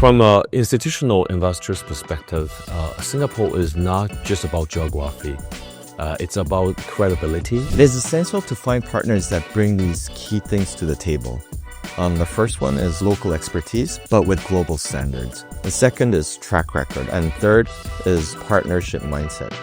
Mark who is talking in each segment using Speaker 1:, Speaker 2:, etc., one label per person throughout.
Speaker 1: From an institutional investor's perspective, Singapore is not just about geography. It's about credibility.
Speaker 2: It is essential to find partners that bring these key things to the table. The first one is local expertise, but with global standards. The second is track record. And third is partnership mindset.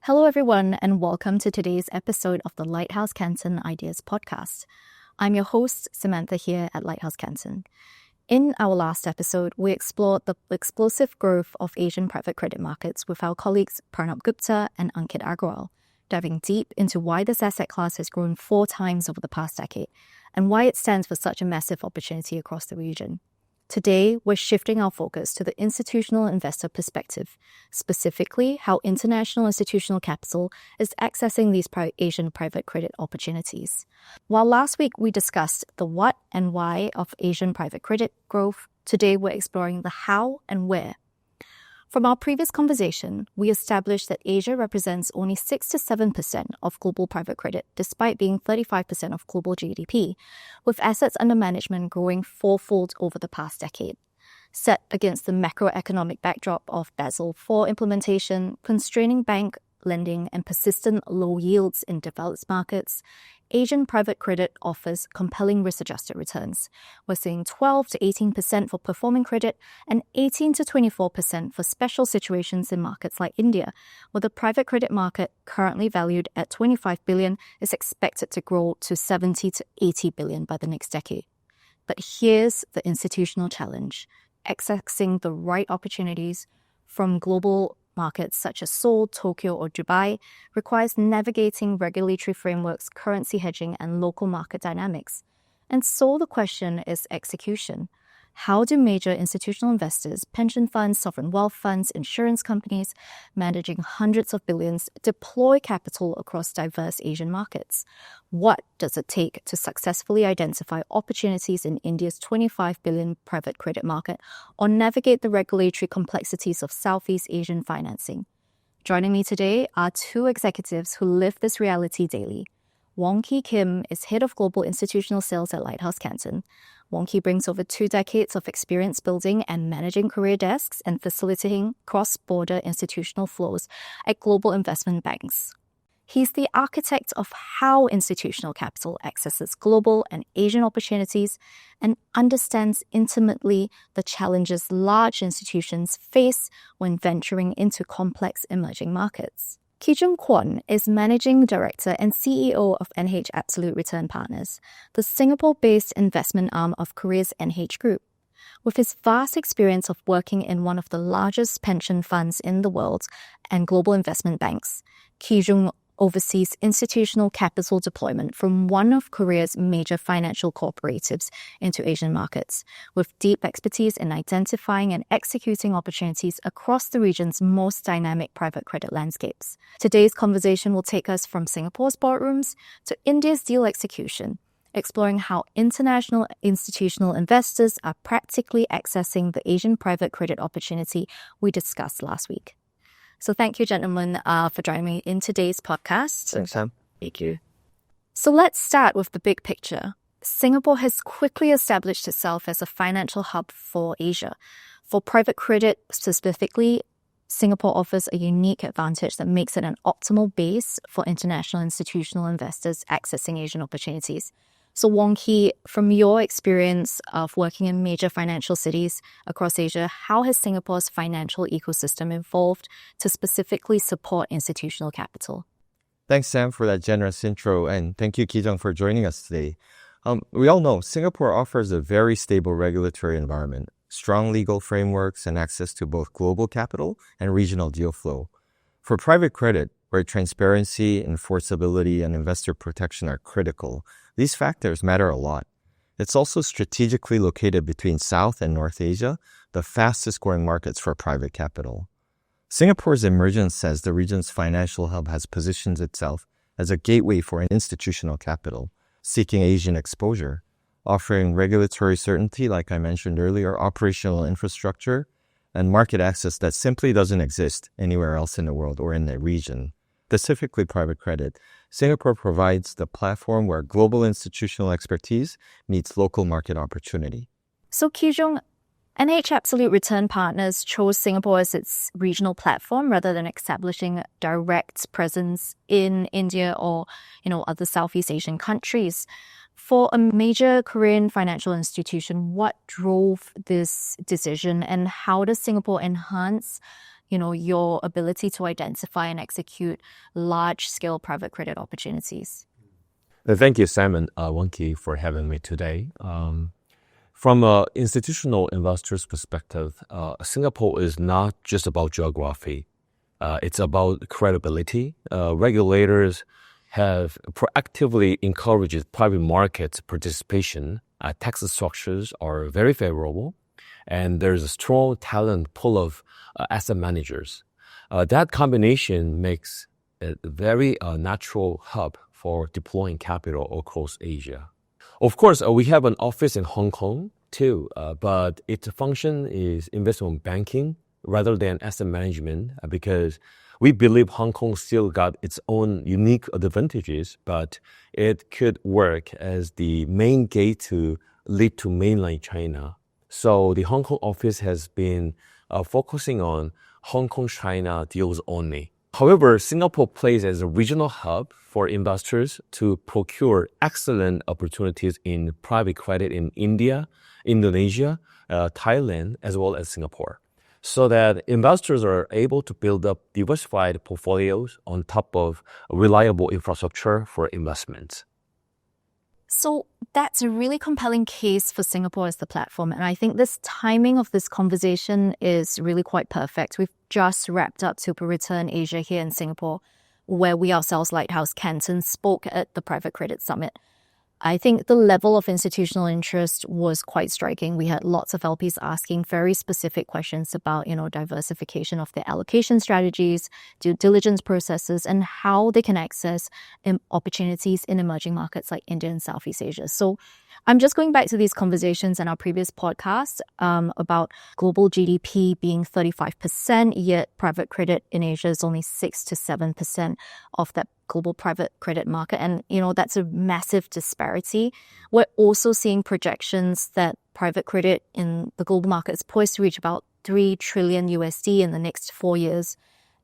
Speaker 3: Hello everyone and welcome to today's episode of the Lighthouse Canton IDEAs Podcast. I'm your host, Samantha here at Lighthouse Canton. In our last episode, we explored the explosive growth of Asian private credit markets with our colleagues Pranab Gupta and Ankit Agrawal, diving deep into why this asset class has grown 4 times over the past decade and why it stands for such a massive opportunity across the region. Today, we're shifting our focus to the institutional investor perspective, specifically how international institutional capital is accessing these Asian private credit opportunities. While last week we discussed the what and why of Asian private credit growth, today we're exploring the how and where. From our previous conversation, we established that Asia represents only 6 to 7% of global private credit, despite being 35% of global GDP, with assets under management growing 4-fold over the past decade. Set against the macroeconomic backdrop of Basel IV implementation, constraining bank lending, and persistent low yields in developed markets, Asian private credit offers compelling risk-adjusted returns. We're seeing 12 to 18% for performing credit and 18 to 24% for special situations in markets like India, where the private credit market, currently valued at 25 billion, is expected to grow to 70 to 80 billion by the next decade. But here's the institutional challenge: accessing the right opportunities from global markets such as Seoul, Tokyo, or Dubai requires navigating regulatory frameworks, currency hedging, and local market dynamics. And so the question is execution. How do major institutional investors, pension funds, sovereign wealth funds, insurance companies managing hundreds of billions deploy capital across diverse Asian markets? What does it take to successfully identify opportunities in India's 25 billion private credit market or navigate the regulatory complexities of Southeast Asian financing? Joining me today are 2 executives who live this reality daily. Wong Ki Kim is Head of Global Institutional Sales at Lighthouse Canton. Wong Ki brings over 2 decades of experience building and managing career desks and facilitating cross-border institutional flows at global investment banks. He's the architect of how institutional capital accesses global and Asian opportunities and understands intimately the challenges large institutions face when venturing into complex emerging markets. Kijung Kwon is Managing Director and CEO of NH Absolute Return Partners, the Singapore-based investment arm of Korea's NH Group. With his vast experience of working in one of the largest pension funds in the world and global investment banks, Kijung oversees institutional capital deployment from one of Korea's major financial cooperatives into Asian markets, with deep expertise in identifying and executing opportunities across the region's most dynamic private credit landscapes. Today's conversation will take us from Singapore's boardrooms to India's deal execution, exploring how international institutional investors are practically accessing the Asian private credit opportunity we discussed last week. So thank you, gentlemen, for joining me in today's podcast.
Speaker 2: Thanks, Sam.
Speaker 3: Thank you. So let's start with the big picture. Singapore has quickly established itself as a financial hub for Asia. For private credit specifically, Singapore offers a unique advantage that makes it an optimal base for international institutional investors accessing Asian opportunities. So Wong Ki, from your experience of working in major financial cities across Asia, how has Singapore's financial ecosystem evolved to specifically support institutional capital?
Speaker 2: Thanks, Sam, for that generous intro, and thank you, Kijung, for joining us today. We all know Singapore offers a very stable regulatory environment, strong legal frameworks, and access to both global capital and regional deal flow. For private credit, where transparency, enforceability, and investor protection are critical, these factors matter a lot. It's also strategically located between South and North Asia, the fastest growing markets for private capital. Singapore's emergence as the region's financial hub has positioned itself as a gateway for institutional capital, seeking Asian exposure, offering regulatory certainty, like I mentioned earlier, operational infrastructure, and market access that simply doesn't exist anywhere else in the world or in the region. Specifically private credit, Singapore provides the platform where global institutional expertise meets local market opportunity.
Speaker 3: So Kijung, NH Absolute Return Partners chose Singapore as its regional platform rather than establishing a direct presence in India or, other Southeast Asian countries. For a major Korean financial institution, what drove this decision, and how does Singapore enhance, your ability to identify and execute large-scale private credit opportunities?
Speaker 1: Thank you, Simon Wonki, for having me today. From an institutional investor's perspective, Singapore is not just about geography. It's about credibility. Regulators have proactively encouraged private market participation. Tax structures are very favorable, and there's a strong talent pool of asset managers. That combination makes it a very natural hub for deploying capital across Asia. Of course, we have an office in Hong Kong too, but its function is investment banking rather than asset management because we believe Hong Kong still got its own unique advantages, but it could work as the main gate to lead to mainland China. So the Hong Kong office has been focusing on Hong Kong-China deals only. However, Singapore plays as a regional hub for investors to procure excellent opportunities in private credit in India, Indonesia, Thailand, as well as Singapore, so that investors are able to build up diversified portfolios on top of reliable infrastructure for investments.
Speaker 3: So that's a really compelling case for Singapore as the platform. And I think this timing of this conversation is really quite perfect. We've just wrapped up Super Return Asia here in Singapore, where we ourselves, Lighthouse Canton, spoke at the Private Credit Summit. I think the level of institutional interest was quite striking. We had lots of LPs asking very specific questions about, diversification of their allocation strategies, due diligence processes, and how they can access opportunities in emerging markets like India and Southeast Asia. So I'm just going back to these conversations in our previous podcast about global GDP being 35%, yet private credit in Asia is only 6 to 7% of that global private credit market. And, that's a massive disparity. We're also seeing projections that private credit in the global market is poised to reach about $3 trillion USD in the next 4 years.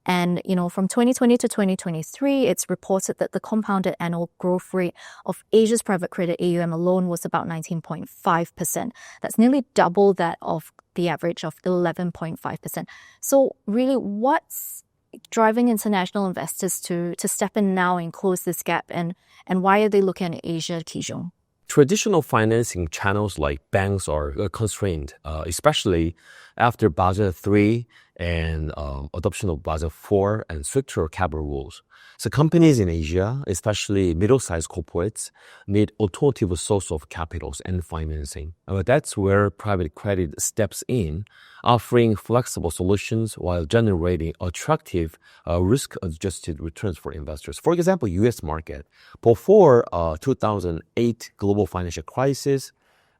Speaker 3: And, from 2020 to 2023, it's reported that the compounded annual growth rate of Asia's private credit AUM alone was about 19.5%. That's nearly double that of the average of 11.5%. So really, what's driving international investors to step in now and close this gap? And why are they looking at Asia, Kijung?
Speaker 1: Traditional financing channels like banks are constrained, especially after Basel III and adoption of Basel IV and stricter capital rules. So companies in Asia, especially middle-sized corporates, need alternative source of capitals and financing. That's where private credit steps in, offering flexible solutions while generating attractive risk-adjusted returns for investors. For example, U.S. market. Before 2008 global financial crisis,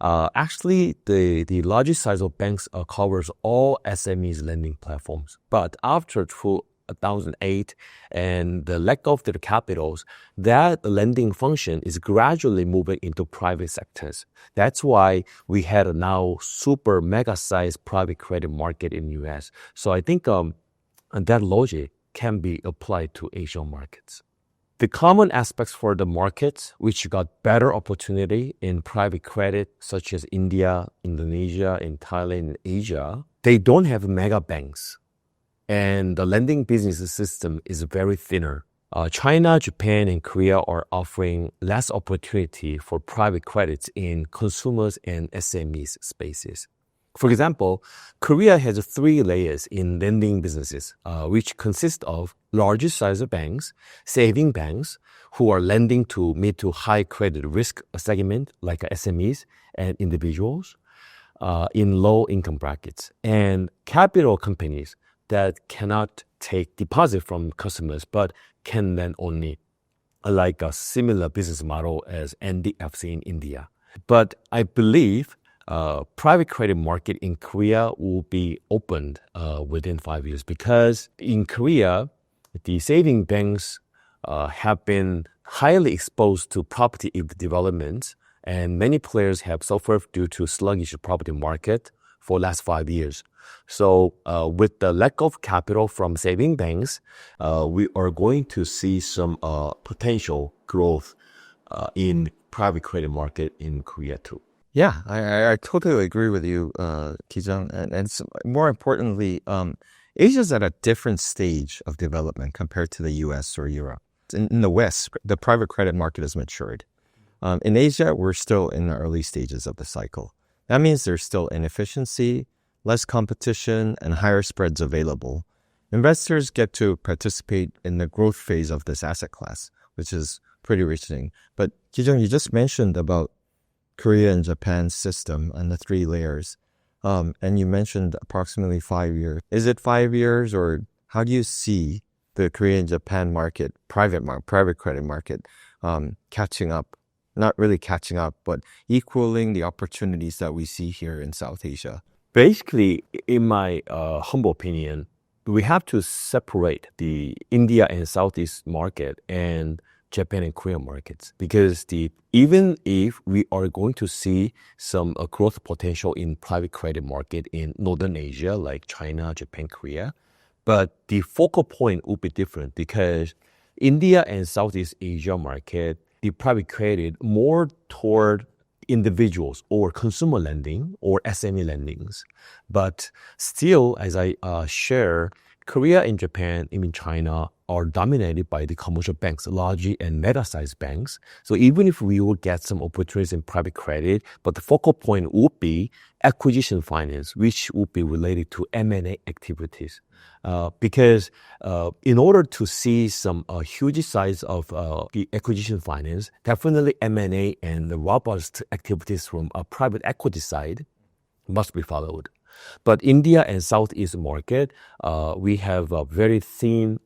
Speaker 1: actually the largest size of banks covers all SMEs lending platforms. But after 2008 and the lack of the capitals, that lending function is gradually moving into private sectors. That's why we had a now super mega sized private credit market in US. So I think that logic can be applied to Asian markets. The common aspects for the markets which got better opportunity in private credit, such as India, Indonesia, and Thailand, and Asia, they don't have mega banks. And the lending business system is very thinner. China, Japan, and Korea are offering less opportunity for private credits in consumers and SMEs spaces. For example, Korea has 3 layers in lending businesses, which consist of largest size of banks, saving banks, who are lending to mid to high credit risk segment like SMEs and individuals in low income brackets, and capital companies that cannot take deposit from customers but can lend only. like a similar business model as NDFC in India. But I believe private credit market in Korea will be opened within 5 years, because in Korea, the saving banks have been highly exposed to property development, and many players have suffered due to sluggish property market for last 5 years. So with the lack of capital from saving banks, we are going to see some potential growth in private credit market in Korea too.
Speaker 2: Yeah, I totally agree with you, Kijung. And more importantly, Asia's at a different stage of development compared to the US or Europe. In the West, the private credit market has matured. In Asia, we're still in the early stages of the cycle. That means there's still inefficiency, less competition, and higher spreads available. Investors get to participate in the growth phase of this asset class, which is pretty interesting. But Kijung, you just mentioned about Korea and Japan's system and the 3 layers. And you mentioned approximately 5 years. Is it 5 years, or how do you see the Korea and Japan market, private credit market, catching up? Not really catching up, but equaling the opportunities that we see here in South Asia.
Speaker 1: Basically, in my humble opinion, we have to separate the India and Southeast market and Japan and Korea markets, because even if we are going to see some growth potential in private credit market in Northern Asia like China, Japan, Korea, but the focal point will be different, because India and Southeast Asia market, the private credit more toward individuals or consumer lending or SME lendings. But still, as I share, Korea and Japan, even China, are dominated by the commercial banks, large and meta-sized banks. So even if we will get some opportunities in private credit, but the focal point would be acquisition finance, which would be related to M&A activities. Because in order to see some huge size of the acquisition finance, definitely M&A and the robust activities from a private equity side must be followed. But India and Southeast market, we have a very thin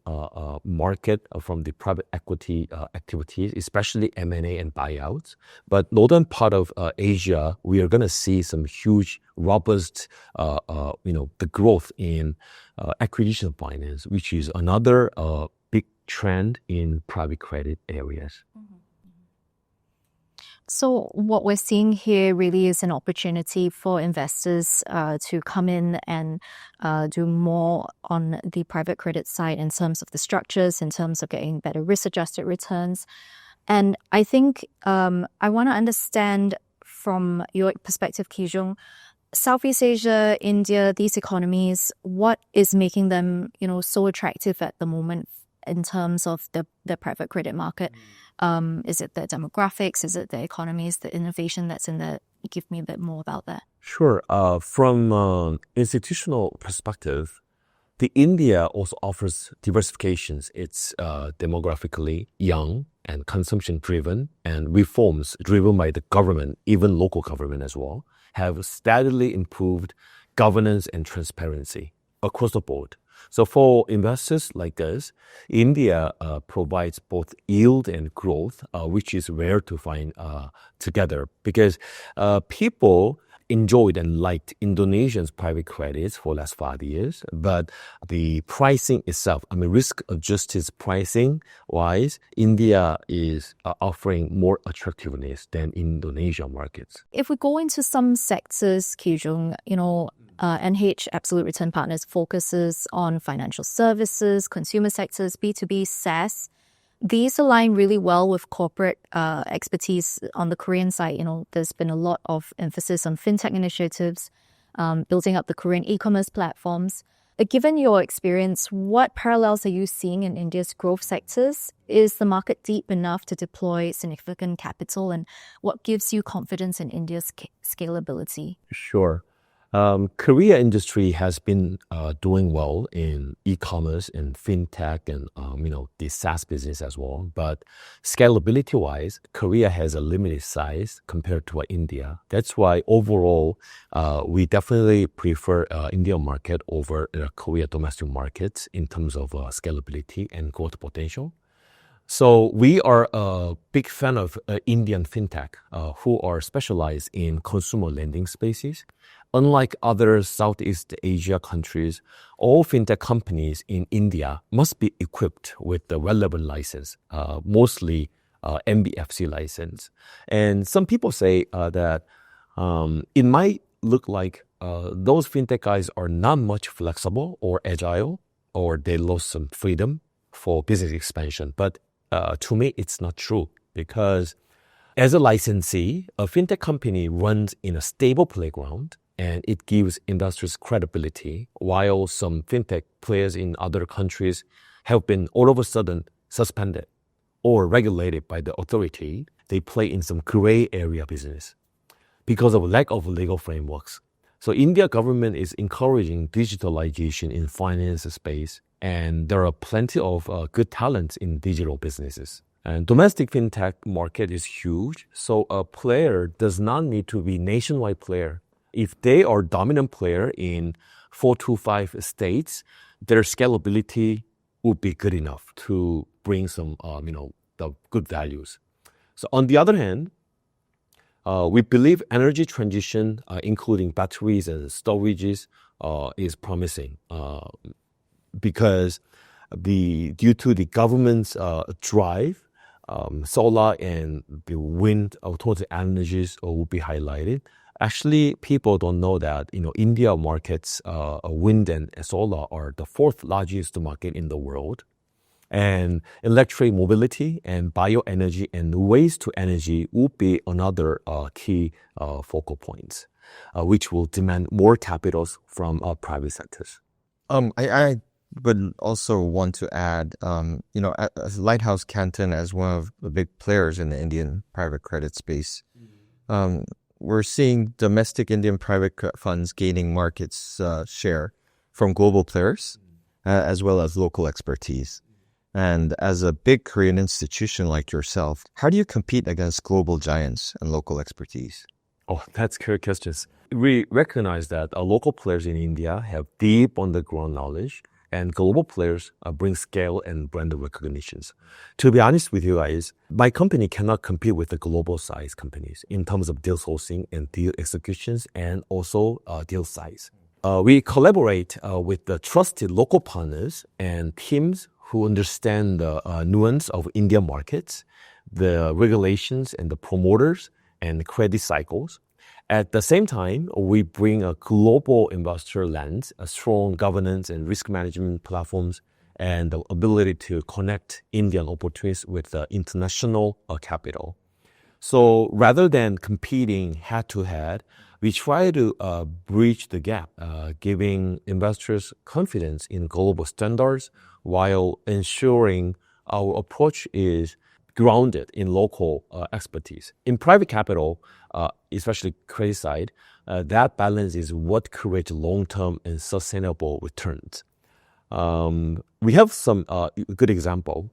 Speaker 1: market from the private equity activities, especially M&A and buyouts. But northern part of Asia, we are going to see some huge, robust, the growth in acquisition finance, which is another big trend in private credit areas.
Speaker 3: Mm-hmm. So what we're seeing here really is an opportunity for investors to come in and do more on the private credit side in terms of the structures, in terms of getting better risk-adjusted returns. And I think I want to understand from your perspective, Kijung, Southeast Asia, India, these economies, what is making them, so attractive at the moment in terms of the private credit market? Is it the demographics? Is it the economies, the innovation that's in there? Give me a bit more about that.
Speaker 1: Sure. From institutional perspective, the India also offers diversifications. It's demographically young and consumption-driven, and reforms driven by the government, even local government as well, have steadily improved governance and transparency across the board. So for investors like us, India provides both yield and growth, which is rare to find together, because people enjoyed and liked Indonesia's private credits for the last 5 years, but the pricing itself, risk-adjusted pricing-wise, India is offering more attractiveness than Indonesia markets.
Speaker 3: If we go into some sectors, Kijung, NH Absolute Return Partners focuses on financial services, consumer sectors, B2B, SaaS. These align really well with corporate expertise on the Korean side. There's been a lot of emphasis on fintech initiatives, building up the Korean e-commerce platforms. Given your experience, what parallels are you seeing in India's growth sectors? Is the market deep enough to deploy significant capital, and what gives you confidence in India's scalability?
Speaker 1: Sure. Korea industry has been doing well in e-commerce and fintech and the SaaS business as well. But scalability-wise, Korea has a limited size compared to India. That's why overall, we definitely prefer Indian market over Korea domestic markets in terms of scalability and growth potential. So we are a big fan of Indian fintech who are specialized in consumer lending spaces. Unlike other Southeast Asia countries, all fintech companies in India must be equipped with the relevant license, mostly NBFC license. And some people say that it might look like those fintech guys are not much flexible or agile, or they lost some freedom for business expansion. But to me, it's not true, because as a licensee, a fintech company runs in a stable playground and it gives investors credibility, while some fintech players in other countries have been all of a sudden suspended or regulated by the authority. They play in some gray area business because of lack of legal frameworks. So India government is encouraging digitalization in finance space, and there are plenty of good talents in digital businesses. And domestic fintech market is huge, so a player does not need to be nationwide player. If they are dominant player in 4 to 5 states, their scalability would be good enough to bring some, the good values. So on the other hand, we believe energy transition, including batteries and storages, is promising because due to the government's drive, solar and the wind alternative energies will be highlighted. Actually, people don't know that India markets wind and solar are the 4th largest market in the world. And electric mobility and bioenergy and waste to energy will be another key focal points, which will demand more capitals from private sectors.
Speaker 2: I would also want to add, as Lighthouse Canton, as one of the big players in the Indian private credit space, we're seeing domestic Indian private funds gaining markets share from global players, as well as local expertise. And as a big Korean institution like yourself, how do you compete against global giants and local expertise?
Speaker 1: Oh, that's good questions. We recognize that local players in India have deep on-the-ground knowledge, and global players bring scale and brand recognitions. To be honest with you guys, my company cannot compete with the global size companies in terms of deal sourcing and deal executions, and also deal size. We collaborate with the trusted local partners and teams who understand the nuance of Indian markets, the regulations and the promoters and credit cycles. At the same time, we bring a global investor lens, a strong governance and risk management platforms, and the ability to connect Indian opportunities with international capital. So rather than competing head-to-head, we try to bridge the gap, giving investors confidence in global standards while ensuring our approach is grounded in local expertise. In private capital, especially credit side, that balance is what creates long-term and sustainable returns. We have some good example.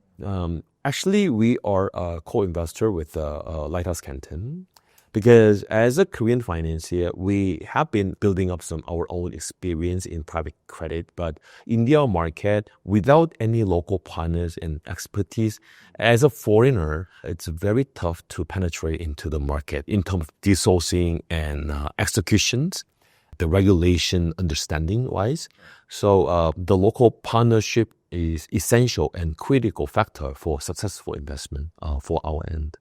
Speaker 1: Actually, we are a co-investor with Lighthouse Canton, because as a Korean financier, we have been building up our own experience in private credit, but India market, without any local partners and expertise, as a foreigner, it's very tough to penetrate into the market in terms of deal sourcing and executions, the regulation understanding wise. So the local partnership is essential and critical factor for successful investment for our end.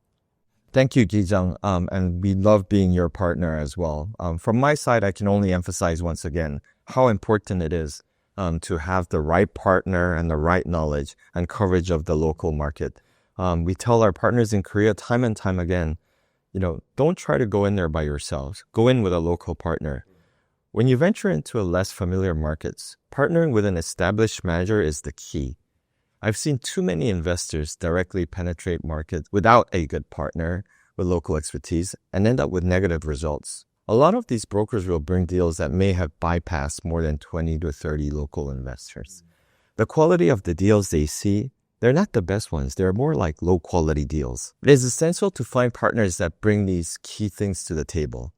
Speaker 2: Thank you, Kijung, and we love being your partner as well. From my side, I can only emphasize once again how important it is to have the right partner and the right knowledge and coverage of the local market. We tell our partners in Korea time and time again, don't try to go in there by yourselves. Go in with a local partner. When you venture into less familiar markets, partnering with an established manager is the key. I've seen too many investors directly penetrate markets without a good partner with local expertise and end up with negative results. A lot of these brokers will bring deals that may have bypassed more than 20 to 30 local investors. The quality of the deals they see, they're not the best ones. They're more like low-quality deals. It is essential to find partners that bring these key things to the table.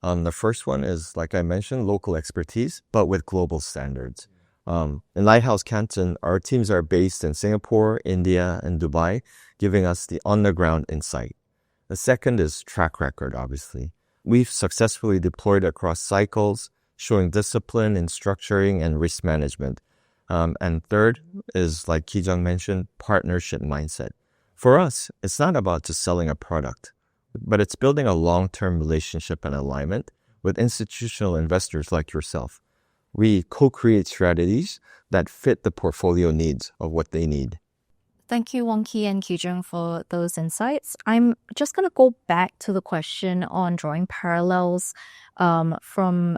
Speaker 2: The first one is, like I mentioned, local expertise, but with global standards. In Lighthouse Canton, our teams are based in Singapore, India, and Dubai, giving us the on-the-ground insight. The second is track record, obviously. We've successfully deployed across cycles, showing discipline in structuring and risk management. And third is, like Kijung mentioned, partnership mindset. For us, it's not about just selling a product, but it's building a long-term relationship and alignment with institutional investors like yourself. We co-create strategies that fit the portfolio needs of what they need.
Speaker 3: Thank you, Wong-Ki and Kijung, for those insights. I'm just going to go back to the question on drawing parallels from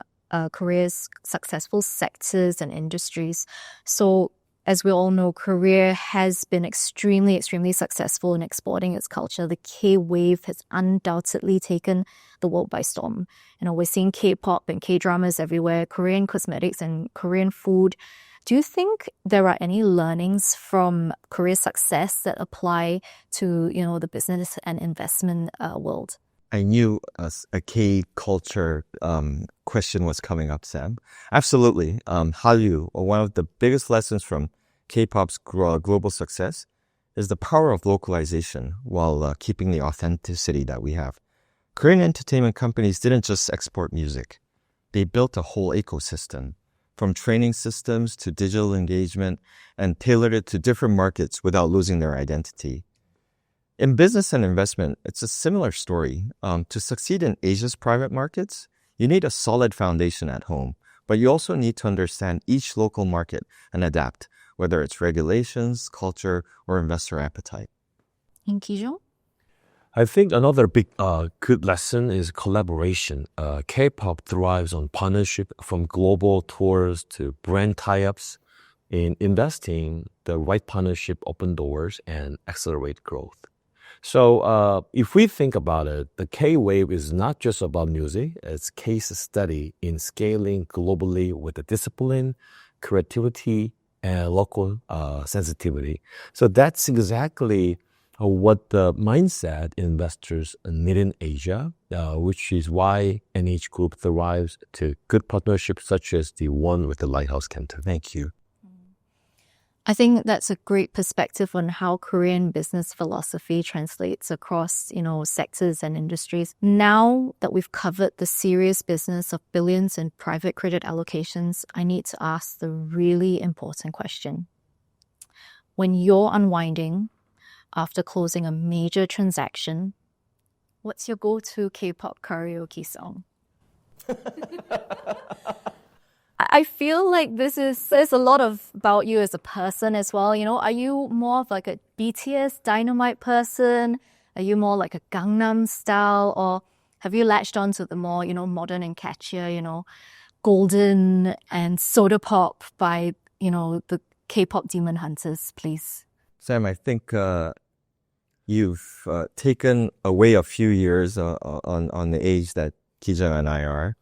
Speaker 3: Korea's successful sectors and industries. So, as we all know, Korea has been extremely, extremely successful in exporting its culture. The K-wave has undoubtedly taken the world by storm. We're seeing K-pop and K-dramas everywhere, Korean cosmetics and Korean food. Do you think there are any learnings from Korea's success that apply to, the business and investment world?
Speaker 2: I knew a K-culture question was coming up, Sam. Absolutely. Hallyu, one of the biggest lessons from K-pop's global success is the power of localization while keeping the authenticity that we have. Korean entertainment companies didn't just export music. They built a whole ecosystem, from training systems to digital engagement, and tailored it to different markets without losing their identity. In business and investment, it's a similar story. To succeed in Asia's private markets, you need a solid foundation at home, but you also need to understand each local market and adapt, whether it's regulations, culture, or investor appetite.
Speaker 3: In Kijung?
Speaker 1: I think another big good lesson is collaboration. K-pop thrives on partnership, from global tours to brand tie-ups. In investing, the right partnership open doors and accelerate growth. So if we think about it, the K-wave is not just about music. It's case study in scaling globally with the discipline, creativity, and local sensitivity. So that's exactly what the mindset investors need in Asia, which is why NH Group thrives to good partnerships such as the one with the Lighthouse Canton. Thank you.
Speaker 3: I think that's a great perspective on how Korean business philosophy translates across, sectors and industries. Now that we've covered the serious business of billions in private credit allocations, I need to ask the really important question. When you're unwinding after closing a major transaction, what's your go-to K-pop karaoke song? I feel like this says a lot about you as a person as well. Are you more of like a BTS Dynamite person? Are you more like a Gangnam Style? Or have you latched on to the more, modern and catchier, Golden and Soda Pop by, the K-pop Demon Hunters, please?
Speaker 2: Sam, I think you've taken away a few years on the age that Kijung and I are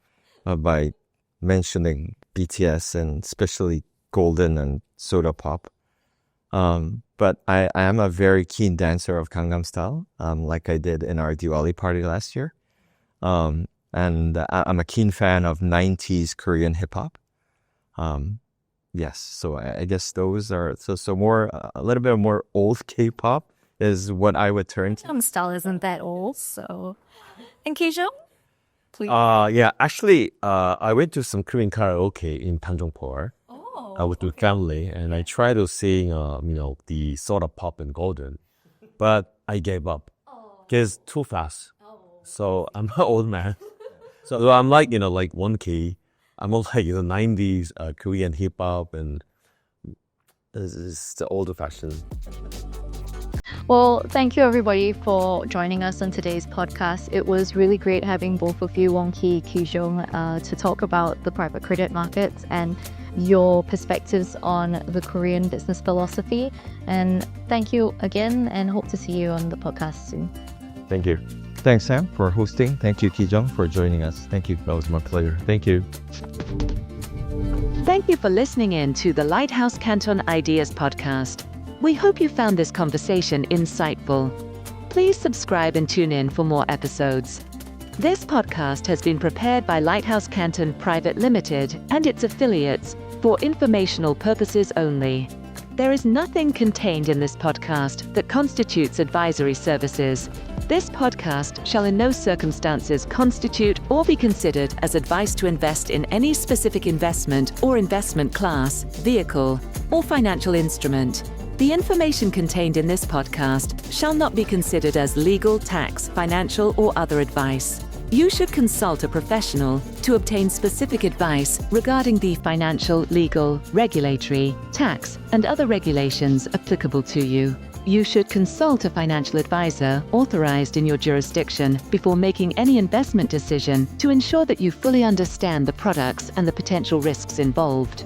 Speaker 2: by mentioning BTS and especially Golden and Soda Pop. But I am a very keen dancer of Gangnam Style, like I did in our Diwali party last year. And I'm a keen fan of 90s Korean hip hop. Yes, so I guess those are so more a little bit more old K-pop is what I would turn to.
Speaker 3: Gangnam Style isn't that old, so. And Kijung? Please.
Speaker 1: Yeah, actually, I went to some Korean karaoke in Panjongpor. With my family, and I tried to sing, the Soda Pop and Golden, but I gave up because too fast. So I'm an old man. So I'm like, like 1K. I'm all like, 90s Korean hip hop, and it's the older fashion.
Speaker 3: Well, thank you everybody for joining us on today's podcast. It was really great having both of you, Wong-Ki, Kijung, to talk about the private credit markets and your perspectives on the Korean business philosophy. And thank you again, and hope to see you on the podcast soon.
Speaker 1: Thank you.
Speaker 2: Thanks, Sam, for hosting. Thank you, Kijung, for joining us. Thank you. That was my pleasure. Thank you.
Speaker 4: Thank you for listening in to the Lighthouse Canton Ideas Podcast. We hope you found this conversation insightful. Please subscribe and tune in for more episodes. This podcast has been prepared by Lighthouse Canton Private Limited and its affiliates for informational purposes only. There is nothing contained in this podcast that constitutes advisory services. This podcast shall in no circumstances constitute or be considered as advice to invest in any specific investment or investment class, vehicle, or financial instrument. The information contained in this podcast shall not be considered as legal, tax, financial, or other advice. You should consult a professional to obtain specific advice regarding the financial, legal, regulatory, tax, and other regulations applicable to you. You should consult a financial advisor authorized in your jurisdiction before making any investment decision to ensure that you fully understand the products and the potential risks involved.